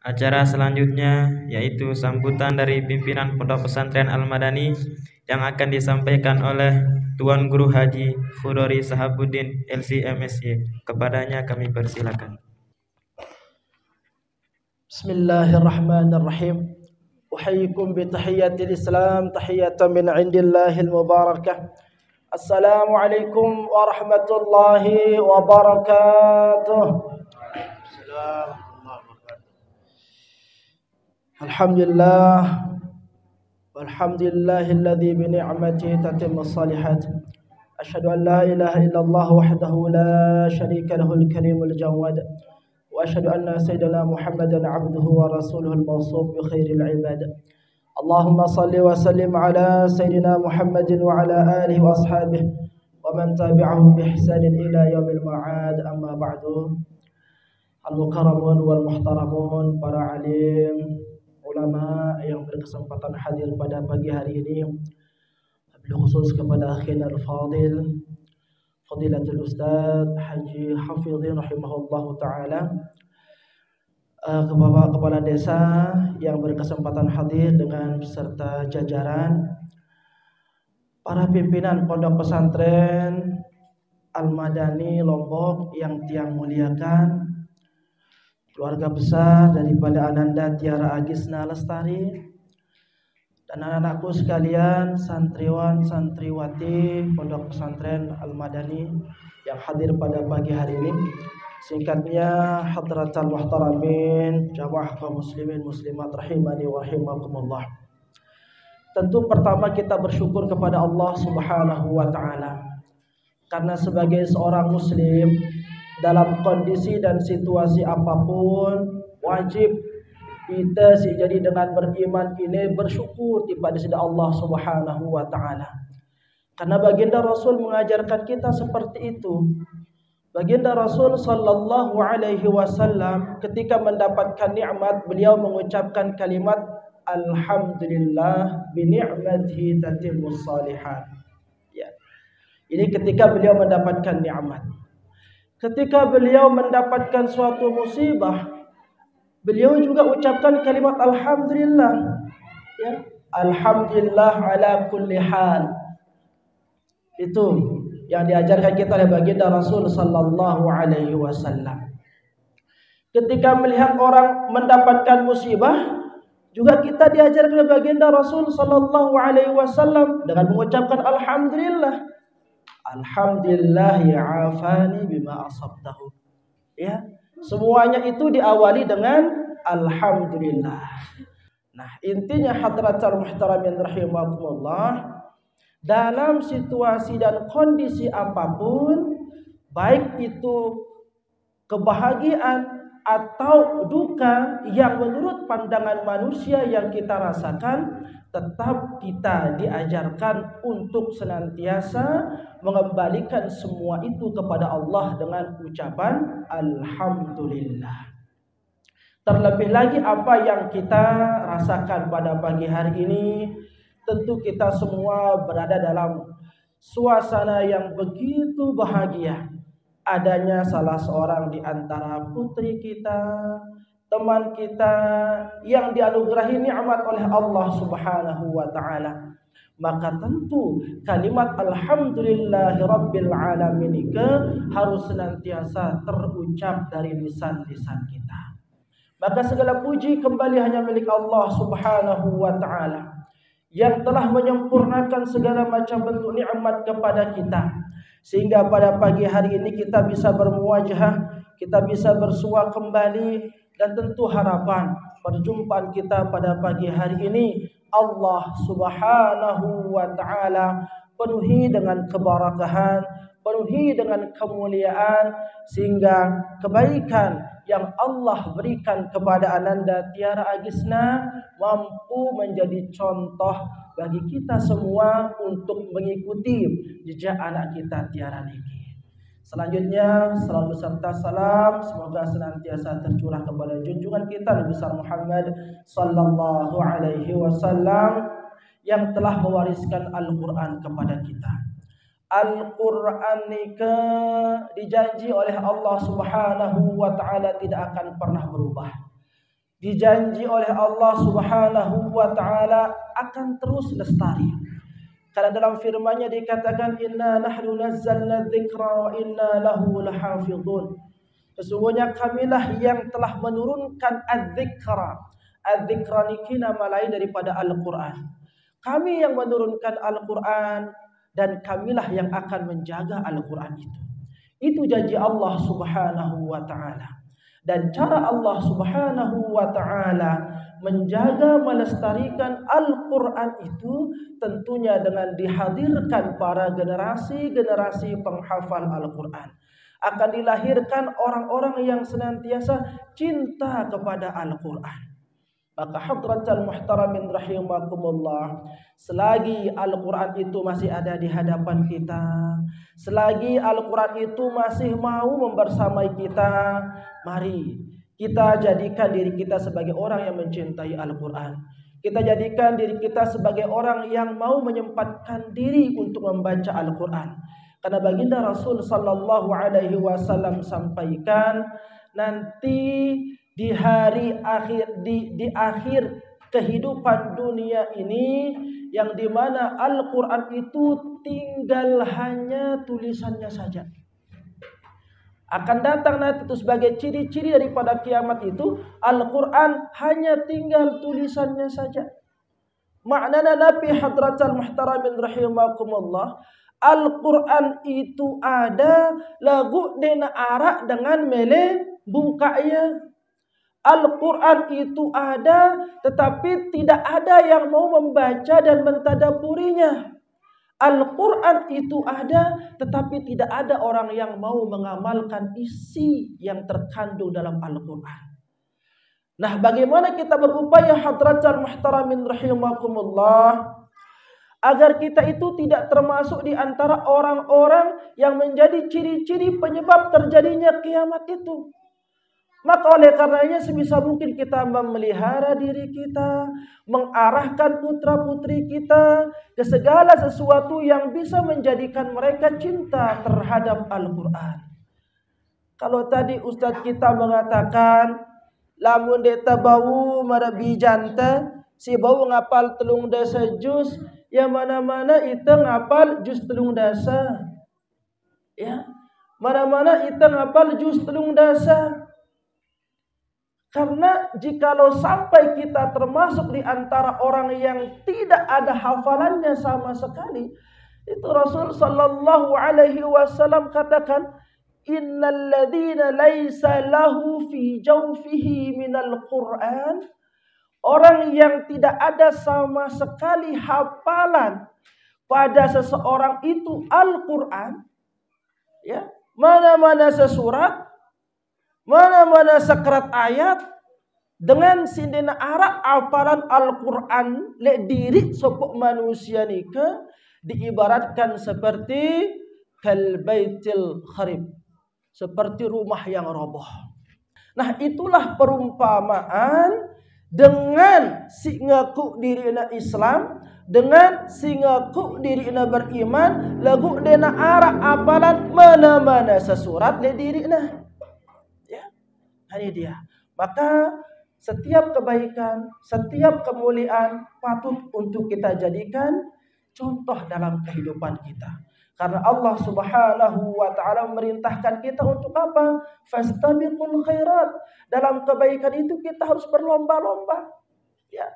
Acara selanjutnya yaitu sambutan dari pimpinan Pondok Pesantren Al-Madani yang akan disampaikan oleh Tuan Guru Haji Fudori Sahabuddin LC-MSy. Kepadanya kami persilakan. Bismillahirrahmanirrahim. Uhayyikum bitahiyyatil Islam, tahiyatan min indillahil mubarakah. Assalamualaikum warahmatullahi wabarakatuh. Alhamdulillah walhamdulillahilladzi bi ni'matihi tatimmus shalihat. Asyhadu an la ilaha illallah wahdahu la syarika lahul karimul jawad. Wa asyhadu anna sayyidina Muhammadan 'abduhu wa rasuluhul mawsuf bi khairil ibad. Allahumma salli wa sallim ala sayyidina Muhammadin wa ala alihi wa ashabihi wa man tabi'ahum bi ihsanin ila yaumil ma'ad. Amma ba'du. Al-mukarramun wal muhtaramun, para alim, ulama yang berkesempatan hadir pada pagi hari ini, wabil khusus kepada akhina al-fadil Fadilatul Ustaz Haji Hafidhin rahimahullahu ta'ala, kepala desa yang berkesempatan hadir dengan beserta jajaran, para pimpinan Pondok Pesantren Al-Madani Lombok yang tiang muliakan, keluarga besar daripada Ananda Tiara Agisna Lestari, dan anak-anakku sekalian, santriwan santriwati Pondok Pesantren Al-Madani yang hadir pada pagi hari ini. Singkatnya, hadratal muhtaramin, jamaah kaum muslimin muslimat rahimani wa rahimakumullah. Tentu pertama kita bersyukur kepada Allah Subhanahu wa taala, karena sebagai seorang muslim dalam kondisi dan situasi apapun, wajib kita jadi dengan beriman ini bersyukur kepada Allah Subhanahu wa taala. Karena baginda Rasul mengajarkan kita seperti itu. Baginda Rasul sallallahu alaihi wasallam ketika mendapatkan nikmat, beliau mengucapkan kalimat alhamdulillah bi ni'matihi tatimmus shalihat. Ya. Ini ketika beliau mendapatkan nikmat. Ketika beliau mendapatkan suatu musibah, beliau juga ucapkan kalimat alhamdulillah. Ya, alhamdulillah ala kulli hal. Itu yang diajarkan kita oleh baginda Rasul sallallahu alaihi wasallam. Ketika melihat orang mendapatkan musibah, juga kita diajarkan oleh baginda Rasul sallallahu alaihi wasallam dengan mengucapkan alhamdulillah. Alhamdulillah ya afani bima asabtahu. Ya, semuanya itu diawali dengan alhamdulillah. Nah, intinya hadratul muhtaramin rahimakumullah, dalam situasi dan kondisi apapun, baik itu kebahagiaan atau duka yang menurut pandangan manusia yang kita rasakan, tetap kita diajarkan untuk senantiasa mengembalikan semua itu kepada Allah dengan ucapan alhamdulillah. Terlebih lagi apa yang kita rasakan pada pagi hari ini, tentu kita semua berada dalam suasana yang begitu bahagia. Adanya salah seorang di antara putri kita, teman kita yang dianugerahi nikmat oleh Allah Subhanahu wa taala. Maka tentu kalimat alhamdulillahi rabbil alamin harus senantiasa terucap dari lisan-lisan kita. Maka segala puji kembali hanya milik Allah Subhanahu wa taala yang telah menyempurnakan segala macam bentuk nikmat kepada kita, sehingga pada pagi hari ini kita bisa bermuwajahah, kita bisa bersua kembali, dan tentu harapan perjumpaan kita pada pagi hari ini Allah Subhanahu wa taala penuhi dengan keberkahan, penuhi dengan kemuliaan, sehingga kebaikan yang Allah berikan kepada Ananda Tiara Agisna mampu menjadi contoh bagi kita semua untuk mengikuti jejak anak kita Tiara Niki. Selanjutnya, salam beserta salam semoga senantiasa tercurah kepada junjungan kita Nabi besar Muhammad sallallahu alaihi wasallam yang telah mewariskan Al-Qur'an kepada kita. Al-Qur'an nika dijanji oleh Allah Subhanahu wa taala tidak akan pernah berubah. dijanji oleh Allah Subhanahu wa taala akan terus lestari. Karena dalam firman-Nya dikatakan inna nahnu nazzalna dzikra wa inna lahu lahafizun. Sesungguhnya kamilah yang telah menurunkan adzikra. Adzikra niki nama lain daripada Al-Qur'an. Kami yang menurunkan Al-Qur'an dan kamilah yang akan menjaga Al-Qur'an itu. Itu janji Allah Subhanahu wa taala. Dan cara Allah Subhanahu wa taala menjaga melestarikan Al-Qur'an itu tentunya dengan dihadirkan para generasi-generasi penghafal Al-Qur'an. Akan dilahirkan orang-orang yang senantiasa cinta kepada Al-Qur'an. Maka hadratal muhtaramin rahimakumullah, selagi Al-Qur'an itu masih ada di hadapan kita, selagi Al-Qur'an itu masih mau membersamai kita, mari kita jadikan diri kita sebagai orang yang mencintai Al-Qur'an. Kita jadikan diri kita sebagai orang yang mau menyempatkan diri untuk membaca Al-Qur'an. Karena baginda Rasul sallallahu alaihi wasallam sampaikan, nanti di hari akhir, di akhir kehidupan dunia ini, yang dimana Al-Quran itu tinggal hanya tulisannya saja. Akan datang nanti itu sebagai ciri-ciri daripada kiamat itu, Al-Quran hanya tinggal tulisannya saja. Maknanya Nabi hadratal muhtaramin rahimakumullah, Al-Quran itu ada lagu dena arak dengan mele bukanya. Al-Quran itu ada tetapi tidak ada yang mau membaca dan mentadaburinya. Al-Quran itu ada tetapi tidak ada orang yang mau mengamalkan isi yang terkandung dalam Al-Quran. Nah, bagaimana kita berupaya hadratal muhtaramin rahimakumullah agar kita itu tidak termasuk di antara orang-orang yang menjadi ciri-ciri penyebab terjadinya kiamat itu. Maka oleh karenanya sebisa mungkin kita memelihara diri kita, mengarahkan putra-putri kita ke segala sesuatu yang bisa menjadikan mereka cinta terhadap Al-Quran. Kalau tadi Ustadz kita mengatakan, lamun deta bau marabi janta, si bau ngapal telung dasa jus, ya mana-mana itu ngapal jus telung dasa. Ya, mana-mana itu ngapal jus telung dasa. Karena jikalau sampai kita termasuk di antara orang yang tidak ada hafalannya sama sekali, itu Rasul sallallahu alaihi wasallam katakan, innal ladzina laisa lahu fi jawfihi minal Qur'an, orang yang tidak ada sama sekali hafalan pada seseorang itu Al-Qur'an, ya, mana-mana sesurat, mana-mana sekerat ayat, dengan sindena arak hafalan Al-Quran le diri sopok manusia nika diibaratkan seperti kalbaitil kharib, seperti rumah yang roboh. Nah, itulah perumpamaan dengan si ngaku diri na Islam, dengan si ngaku diri na beriman, lagu dena arak hafalan mana-mana sesurat le diri na. Ini dia. Maka setiap kebaikan, setiap kemuliaan patut untuk kita jadikan contoh dalam kehidupan kita. Karena Allah Subhanahu wa taala memerintahkan kita untuk apa? Fastabiqul khairat. Dalam kebaikan itu kita harus berlomba-lomba. Ya.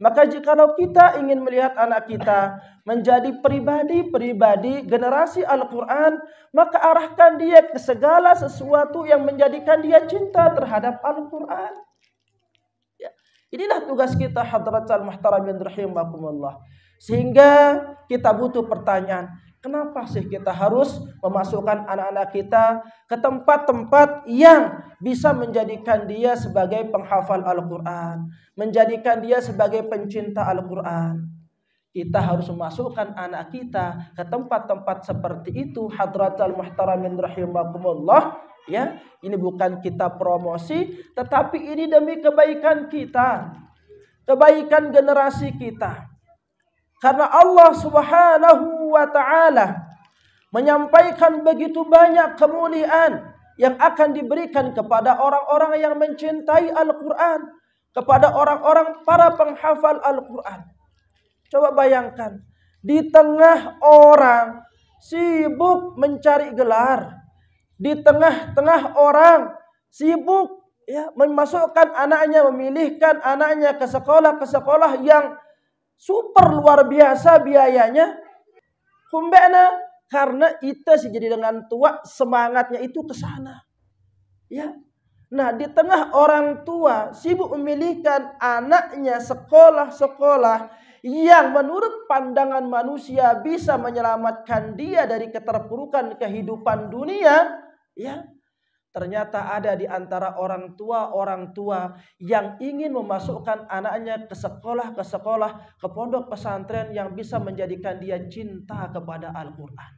Maka jikalau kita ingin melihat anak kita menjadi pribadi-pribadi generasi Al-Quran, maka arahkan dia ke segala sesuatu yang menjadikan dia cinta terhadap Al-Quran. Ya. Inilah tugas kita hadratal muhtaramin rahimakumullah. Sehingga kita butuh pertanyaan, kenapa sih kita harus memasukkan anak-anak kita ke tempat-tempat yang bisa menjadikan dia sebagai penghafal Al-Quran, menjadikan dia sebagai pencinta Al-Quran? Kita harus memasukkan anak kita ke tempat-tempat seperti itu hadratal muhtaramin rahimakumullah. Ya, ini bukan kita promosi, tetapi ini demi kebaikan kita, kebaikan generasi kita. Karena Allah Subhanahu wa taala menyampaikan begitu banyak kemuliaan yang akan diberikan kepada orang-orang yang mencintai Al-Quran. kepada orang-orang para penghafal Al-Quran. Coba bayangkan, di tengah orang sibuk mencari gelar, di tengah-tengah orang sibuk memasukkan anaknya, memilihkan anaknya ke sekolah yang super luar biasa biayanya. Kumbena karena itu sih jadi dengan tua semangatnya itu ke sana. Ya. Nah, di tengah orang tua sibuk memilihkan anaknya sekolah-sekolah yang menurut pandangan manusia bisa menyelamatkan dia dari keterpurukan kehidupan dunia, ya. Ternyata ada di antara orang tua yang ingin memasukkan anaknya ke sekolah, ke pondok pesantren yang bisa menjadikan dia cinta kepada Al-Quran.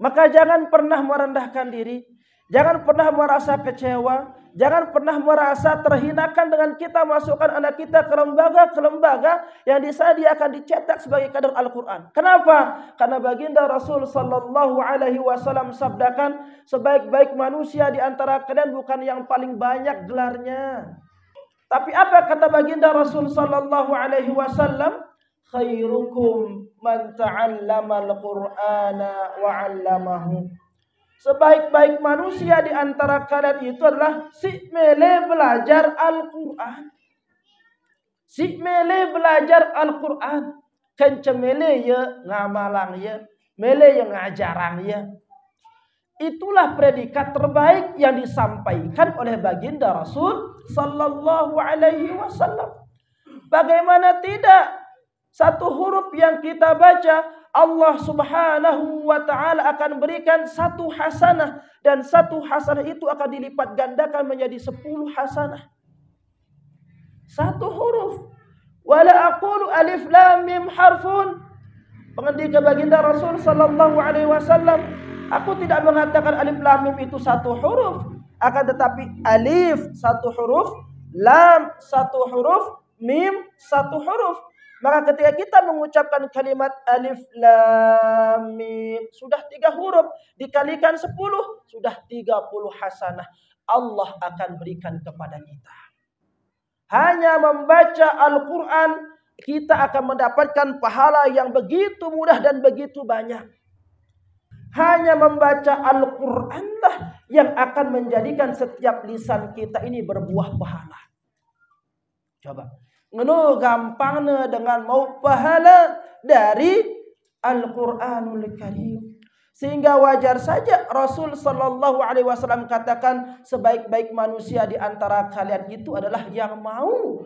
Maka jangan pernah merendahkan diri, jangan pernah merasa kecewa, jangan pernah merasa terhinakan dengan kita masukkan anak kita ke lembaga yang di sana dia akan dicetak sebagai kader Al-Quran. Kenapa? Karena baginda Rasul sallallahu alaihi wasallam sabdakan, sebaik-baik manusia di antara kalian bukan yang paling banyak gelarnya. Tapi apa kata baginda Rasul sallallahu alaihi wasallam? Khairukum man ta'allama al-Qur'ana wa 'allamahu. Sebaik-baik manusia di antara kalian itu adalah si mele belajar Al-Quran. Si mele belajar Al-Quran. Kencemele ya ngamalang ya, mele yang ngajarang ya. Itulah predikat terbaik yang disampaikan oleh baginda Rasul sallallahu alaihi wasallam. Bagaimana tidak? Satu huruf yang kita baca, Allah subhanahu wa ta'ala akan berikan satu hasanah. Dan satu hasanah itu akan dilipat gandakan menjadi 10 hasanah. Satu huruf. Wala aqulu alif lam mim harfun. Pengendika baginda Rasul sallallahu alaihi wasallam, aku tidak mengatakan alif lam mim itu satu huruf. Akan tetapi alif satu huruf, lam satu huruf, mim satu huruf. Maka ketika kita mengucapkan kalimat alif lam mim, sudah 3 huruf, dikalikan 10, sudah 30 hasanah Allah akan berikan kepada kita. Hanya membaca Al-Quran, kita akan mendapatkan pahala yang begitu mudah dan begitu banyak. Hanya membaca Al-Quran lah yang akan menjadikan setiap lisan kita ini berbuah pahala. Coba. Ngenu gampangnya dengan mau pahala dari Al-Quranul Karim. Sehingga wajar saja Rasul sallallahu alaihi wasallam katakan, sebaik-baik manusia di antara kalian itu adalah yang mau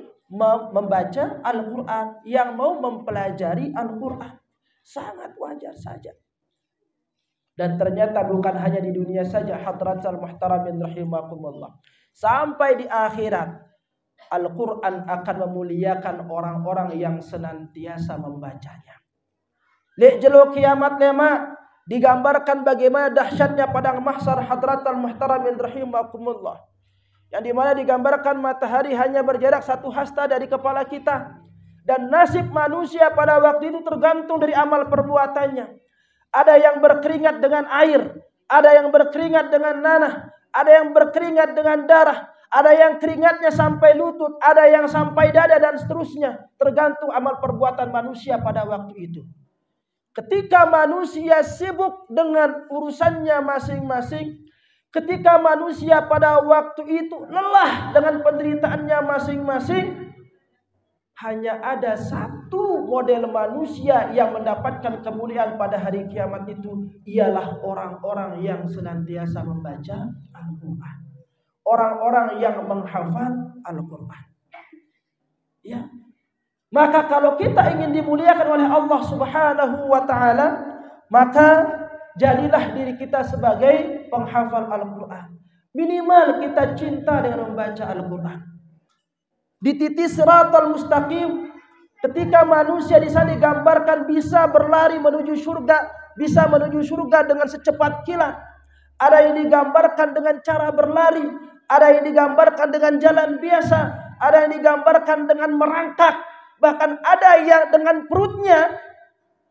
membaca Al-Quran, yang mau mempelajari Al-Quran. Sangat wajar saja. Dan ternyata bukan hanya di dunia saja, hadratul muhtaramin rahimakumullah. Sampai di akhirat Al-Quran akan memuliakan orang-orang yang senantiasa membacanya. Lek jelo kiamat lema digambarkan bagaimana dahsyatnya padang mahsyar hadratul muhtaramin rahimakumullah. Yang dimana digambarkan matahari hanya berjarak 1 hasta dari kepala kita. Dan nasib manusia pada waktu itu tergantung dari amal perbuatannya. Ada yang berkeringat dengan air, ada yang berkeringat dengan nanah, ada yang berkeringat dengan darah. Ada yang keringatnya sampai lutut, ada yang sampai dada dan seterusnya. Tergantung amal perbuatan manusia pada waktu itu. Ketika manusia sibuk dengan urusannya masing-masing, ketika manusia pada waktu itu lelah dengan penderitaannya masing-masing, hanya ada satu model manusia yang mendapatkan kemuliaan pada hari kiamat itu, ialah orang-orang yang senantiasa membaca Al-Quran. Orang-orang yang menghafal Al-Quran. Ya. Maka kalau kita ingin dimuliakan oleh Allah subhanahu wa ta'ala, maka jadilah diri kita sebagai penghafal Al-Quran. Minimal kita cinta dengan membaca Al-Quran. Di titik siratal mustaqim, ketika manusia di sana digambarkan bisa berlari menuju surga, bisa menuju surga dengan secepat kilat. Ada yang digambarkan dengan cara berlari, ada yang digambarkan dengan jalan biasa, ada yang digambarkan dengan merangkak, bahkan ada yang dengan perutnya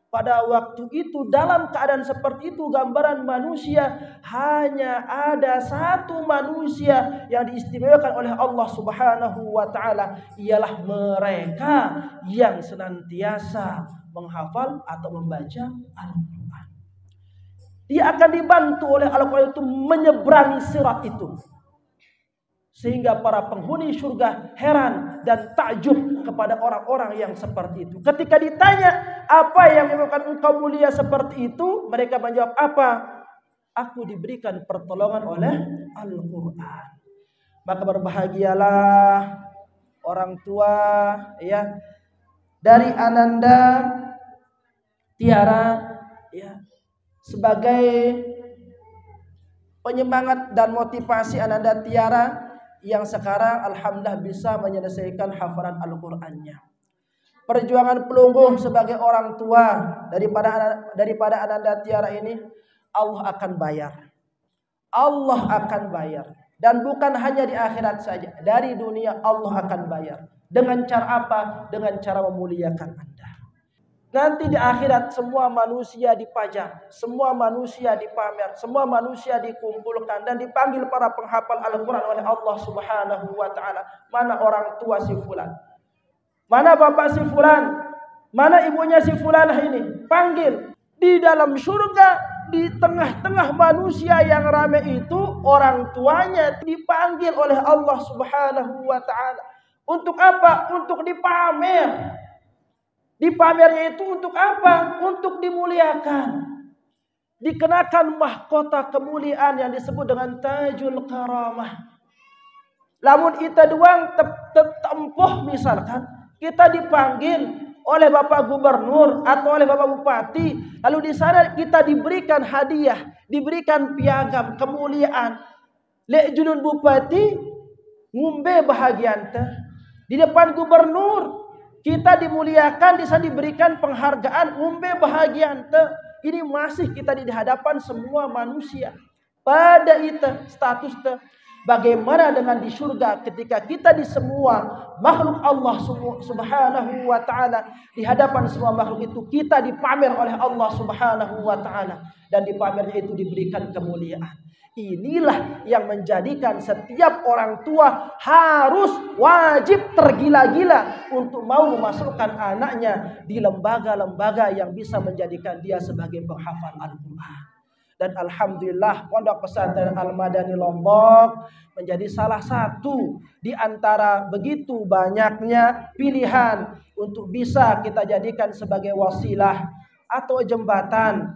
pada waktu itu dalam keadaan seperti itu gambaran manusia hanya ada satu manusia yang diistimewakan oleh Allah Subhanahu wa taala, ialah mereka yang senantiasa menghafal atau membaca Al-Qur'an. Dia akan dibantu oleh Al-Qur'an itu menyeberangi sirat itu. Sehingga para penghuni surga heran dan takjub kepada orang-orang yang seperti itu. Ketika ditanya, apa yang menyebabkan engkau mulia seperti itu? Mereka menjawab, apa? Aku diberikan pertolongan oleh Al-Quran. Maka berbahagialah orang tua ya dari Ananda Tiara ya, sebagai penyemangat dan motivasi Ananda Tiara yang sekarang alhamdulillah bisa menyelesaikan hafalan Al-Qur'annya. Perjuangan pelungguh sebagai orang tua daripada Ananda Tiara ini, Allah akan bayar. Allah akan bayar. Dan bukan hanya di akhirat saja, dari dunia Allah akan bayar. Dengan cara apa? Dengan cara memuliakan Anda. Nanti di akhirat semua manusia dipajang, semua manusia dipamer, semua manusia dikumpulkan dan dipanggil para penghafal Al-Quran oleh Allah Subhanahu wa taala. Mana orang tua si fulan? Mana bapak si fulan? Mana ibunya si fulanah ini? Panggil. Di dalam surga, di tengah-tengah manusia yang ramai itu, orang tuanya dipanggil oleh Allah Subhanahu wa taala. Untuk apa? Untuk dipamer. Dipamernya itu untuk apa? Untuk dimuliakan. Dikenakan mahkota kemuliaan yang disebut dengan tajul karamah. Lamun kita doang tempuh misalkan, kita dipanggil oleh Bapak Gubernur atau oleh Bapak Bupati, lalu di sana kita diberikan hadiah, diberikan piagam kemuliaan. Lek junun Bupati ngumbe bahagian teh di depan Gubernur. Kita dimuliakan, bisa diberikan penghargaan, umbe bahagian te. Ini masih kita di hadapan semua manusia. Pada itu status te. Bagaimana dengan di surga ketika kita di semua makhluk Allah Subhanahu wa taala, di hadapan semua makhluk itu kita dipamer oleh Allah Subhanahu wa taala, dan dipamernya itu diberikan kemuliaan. Inilah yang menjadikan setiap orang tua harus wajib tergila-gila untuk mau memasukkan anaknya di lembaga-lembaga yang bisa menjadikan dia sebagai penghafal Al-Quran. Dan alhamdulillah Pondok Pesantren Al-Madani Lombok menjadi salah satu di antara begitu banyaknya pilihan untuk bisa kita jadikan sebagai wasilah atau jembatan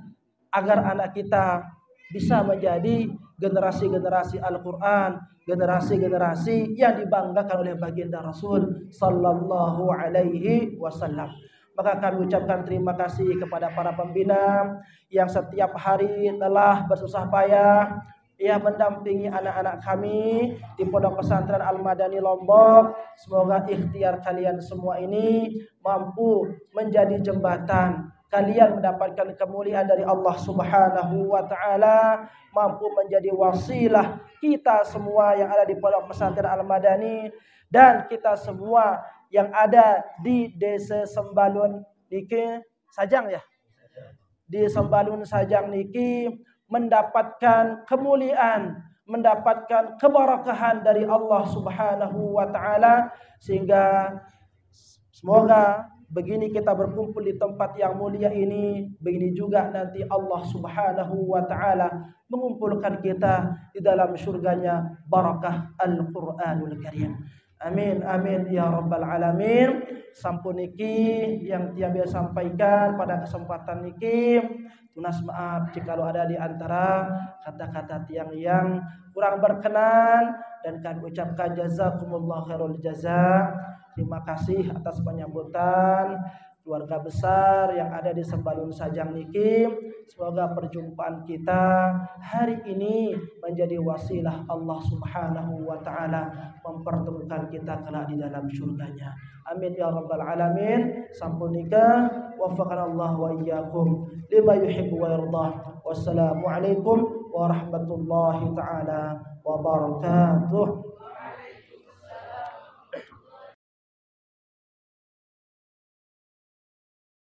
agar anak kita bisa menjadi generasi-generasi Al-Quran, generasi-generasi yang dibanggakan oleh baginda Rasul sallallahu alaihi wasallam. Maka kami ucapkan terima kasih kepada para pembina yang setiap hari telah bersusah payah yang mendampingi anak-anak kami di Pondok Pesantren Al-Madani Lombok. Semoga ikhtiar kalian semua ini mampu menjadi jembatan kalian mendapatkan kemuliaan dari Allah Subhanahu wa taala, mampu menjadi wasilah kita semua yang ada di Pondok Pesantren Al-Madani dan kita semua yang ada di Desa Sembalun niki Sajang ya. Di Sembalun Sajang niki mendapatkan kemuliaan, mendapatkan keberkahan dari Allah Subhanahu wa taala, sehingga semoga begini kita berkumpul di tempat yang mulia ini, begini juga nanti Allah Subhanahu wa taala mengumpulkan kita di dalam surganya barakah Al-Qur'anul Karim. Amin amin ya rabbal alamin. Sampun niki yang tiang sampaikan pada kesempatan niki, tunas maaf jika ada di antara kata-kata tiang yang kurang berkenan, dan kami ucapkan jazakumullah khairul jazaa. Terima kasih atas penyambutan keluarga besar yang ada di Sembalun Sajang niki. Semoga perjumpaan kita hari ini menjadi wasilah Allah Subhanahu wa taala mempertemukan kita kelak di dalam surganya. Amin ya rabbal alamin. Sampun nikah waffaqanallahu wa iyyakum lima yuhibbu wa yardah. Wassalamu alaikum warahmatullahi taala wabarakatuh.